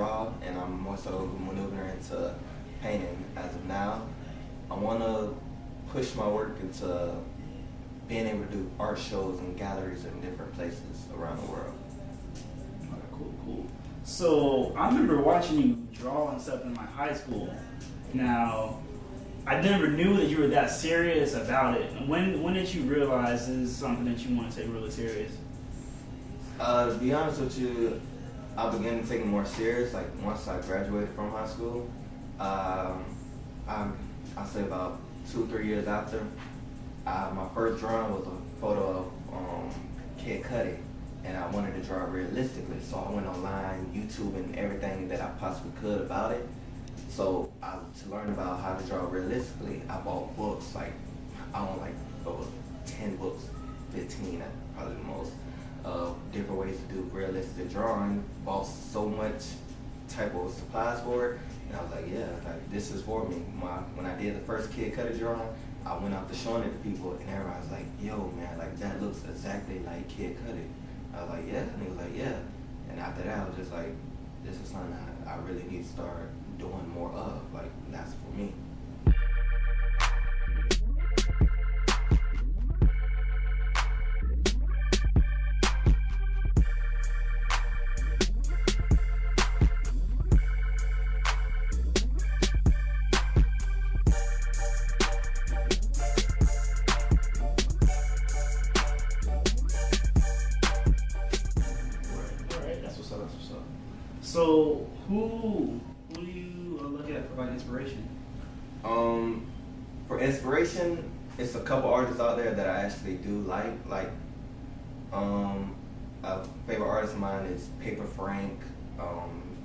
draw, and I'm more so maneuvering into painting as of now. I want to push my work into being able to do art shows and galleries in different places around the world. All right, cool. So I remember watching you draw and stuff in my high school. Now, I never knew that you were that serious about it. When did you realize this is something that you want to take really serious? To be honest with you, I began to take it more serious like once I graduated from high school. I'll say about 2-3 years after. My first drawing was a photo of Kid Cudi, and I wanted to draw realistically. So I went online, YouTube, and everything that I possibly could about it. So to learn about how to draw realistically, I bought books. Like I own like over 10 books, 15 probably the most, of different ways to do realistic drawing. Bought so much type of supplies for it, and I was like, yeah, like this is for me. When I did the first Kid Cudi drawing, I went out to showing it to people, and everybody was like, yo man, like that looks exactly like Kid Cudi. I was like, yeah, and he was like, yeah. And after that, I was just like, this is something I really need to start doing more of. Like that's for me. So who do you look at for like inspiration? For inspiration, it's a couple artists out there that I actually do like. Like, a favorite artist of mine is Paper Frank.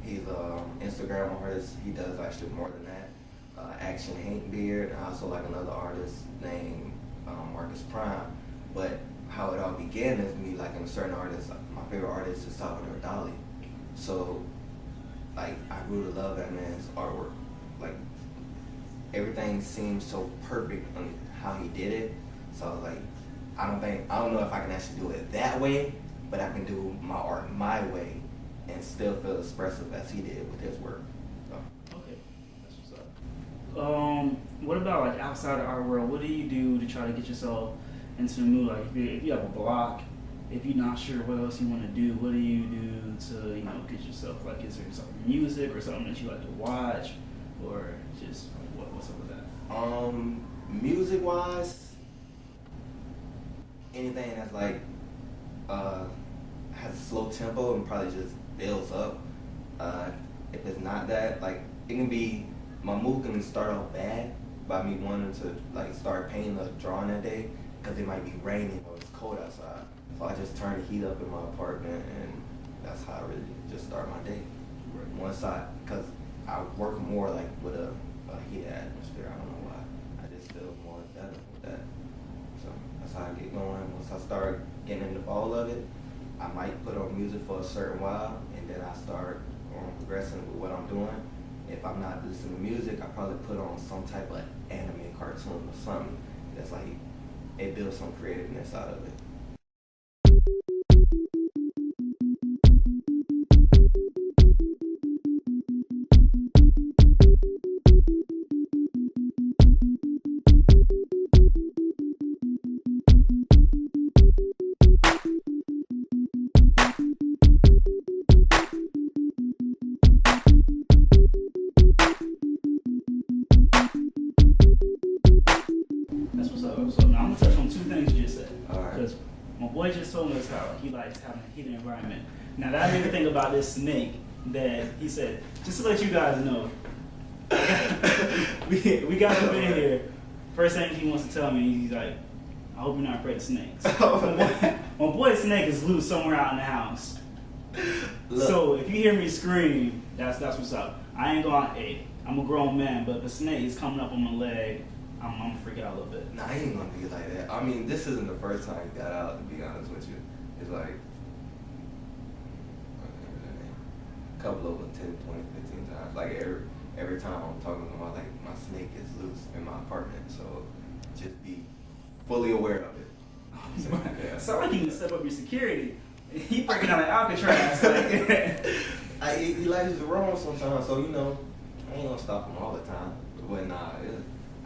He's an Instagram artist. He does actually more than that. Action Hank Beard. And I also like another artist named Marcus Prime. But how it all began is me liking a certain artist. My favorite artist is Salvador Dali. So, like, I grew to love that man's artwork. Like, everything seemed so perfect on how he did it. So I was like, I don't know if I can actually do it that way, but I can do my art my way and still feel expressive as he did with his work. So. Okay, that's what's up. What about like outside of our world? What do you do to try to get yourself into the mood? Like, if you have a block, if you're not sure what else you want to do, what do you do to, get yourself, like, is there some music or something that you like to watch, or just what's up with that? Music wise, anything that's like has a slow tempo and probably just builds up. If it's not that, like, it can be, my mood can start off bad by me wanting to like start painting or drawing that day because it might be raining or it's cold outside. So I just turn the heat up in my apartment, and that's how I really just start my day. Once because I work more like with a heated atmosphere. I don't know why. I just feel more better with that. So that's how I get going. Once I start getting in the ball of it, I might put on music for a certain while, and then I start progressing with what I'm doing. If I'm not listening to music, I probably put on some type of anime cartoon or something that's like, it builds some creativeness out of it. That's what's up. So now I'm gonna touch on two things you just said. Alright. Because my boy just told us how he likes having a heated environment. Now that made me think about this snake that he said. Just to let you guys know, we got him in here. First thing he wants to tell me, he's like, I hope you're not afraid of snakes. My boy's snake is loose somewhere out in the house. Look. So if you hear me scream, that's what's up. I ain't going, hey, I'm a grown man, but if a snake is coming up on my leg, I'm gonna freak out a little bit. Nah, I ain't gonna be like that. I mean, this isn't the first time he got out, to be honest with you. It's like, a couple of them, 10, 20, 15 times. Like every time I'm talking about, like, my snake is loose in my apartment, so just be fully aware of it. So, yeah. Sound like you can step up your security. He breaking out an Alcatraz. Like, he likes to roam sometimes, so I ain't gonna stop him all the time. But nah,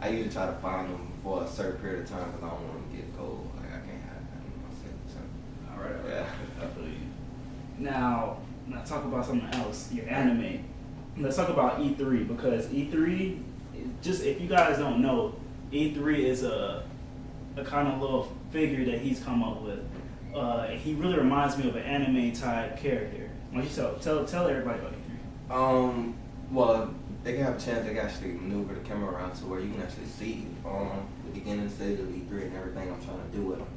I usually try to find him for a certain period of time because I don't want him to get cold. Like I can't have him myself. All right. Yeah. I feel you. Now talk about something else. Your anime. Let's talk about E3 because E3, just if you guys don't know, E3 is a kind of little figure that he's come up with. He really reminds me of an anime type character. Why don't you tell everybody about E3? Well, they can have a chance. They can actually maneuver the camera around to where you can actually see the beginning stage of E3 and everything I'm trying to do with them.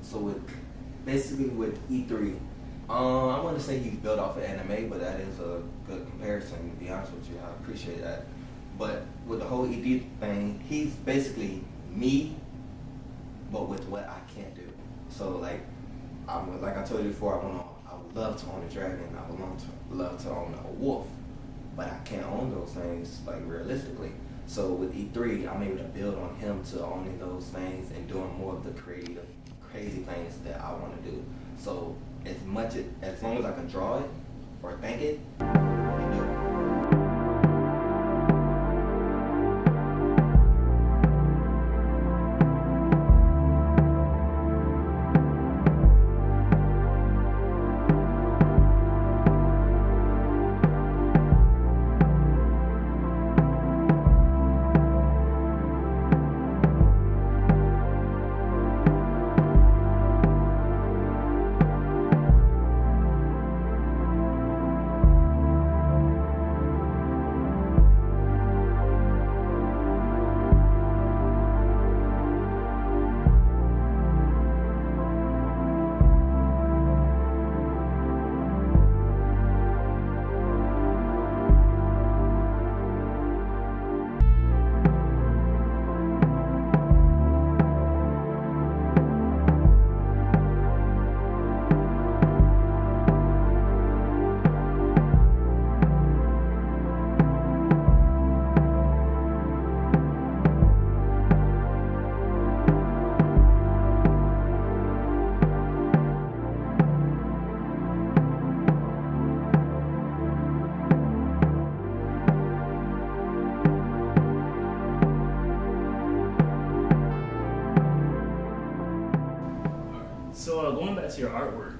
So basically with E3, I want to say he's built off of anime, but that is a good comparison. To be honest with you, I appreciate that. But with the whole ED thing, he's basically me, but with what I can't do. So like I told you before, I would love to own a dragon. I would love to own a wolf, but I can't own those things like realistically. So with E3, I'm able to build on him to owning those things and doing more of the creative, crazy things that I want to do. So as long as I can draw it or think it, I can do it. So going back to your artwork,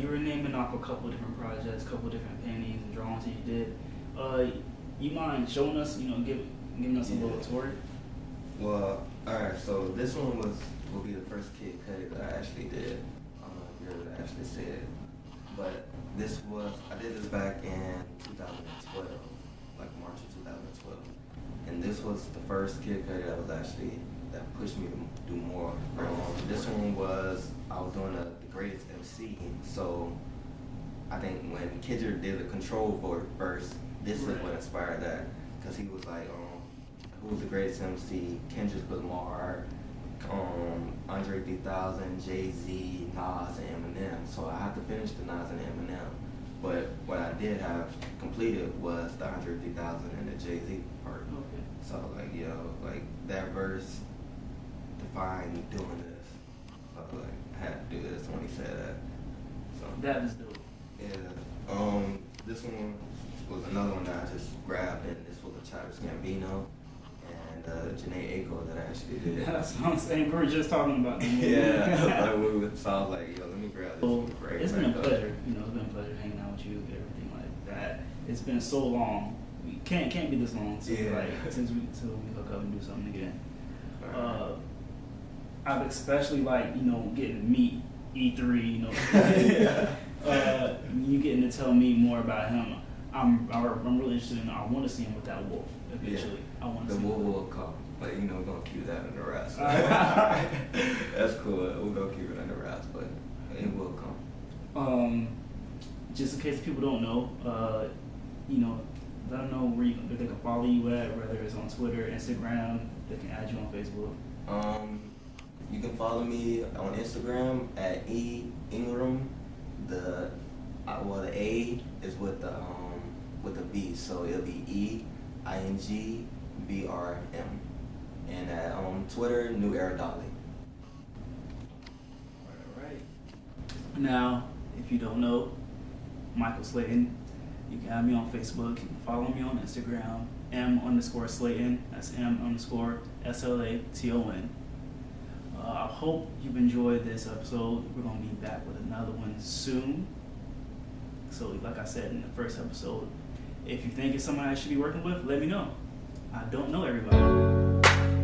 you were naming off a couple of different projects, a couple of different paintings and drawings that you did. You mind showing us, giving us a little tour? Well, alright, so this one will be the first kid cut that I actually did. I don't know if you heard what I actually said. But I did this back in 2012, like March of 2012. And this was the first kid cut that pushed me to do more. This one I was doing the greatest MC. So I think when Kidger did the control verse, this is what inspired that. Because he was like, who was the greatest MC? Kendrick Lamar, Andre 3000, Jay-Z, Nas, and Eminem. So I had to finish the Nas and Eminem. But what I did have completed was the Andre 3000 and the Jay-Z part. Okay. So like that verse defined me doing this. So I had to do this when he said that. So that is dope. Yeah. This one was another one that I just grabbed, and this was a Childish Gambino and Janae Aiko that I actually did. That's what I'm saying. We were just talking about the movie. Yeah. So I was like, let me grab this one. Great. It's been a pleasure. It's been a pleasure hanging out with you, everything like that. It's been so long. We can't be this long until we hook up and do something again. Right. I've especially getting to meet E3. You getting to tell me more about him. I'm really interested in. I want to see him with that wolf eventually. Yeah. I want to the see wolf will come, but we're gonna keep that in the wraps. Right. That's cool. We're gonna keep it in the wraps, but it will come. Just in case people don't know, let them know where if they can follow you at, whether it's on Twitter, Instagram, they can add you on Facebook. You can follow me on Instagram at E Ingram. The A is with the B, so it'll be EINGBRM. And at Twitter, New Era Dolly. All right. Now, if you don't know Michael Slayton, you can have me on Facebook. You can follow me on Instagram, M_Slayton. That's M_SLATON. I hope you've enjoyed this episode. We're going to be back with another one soon. So, like I said in the first episode, if you think it's someone I should be working with, let me know. I don't know everybody.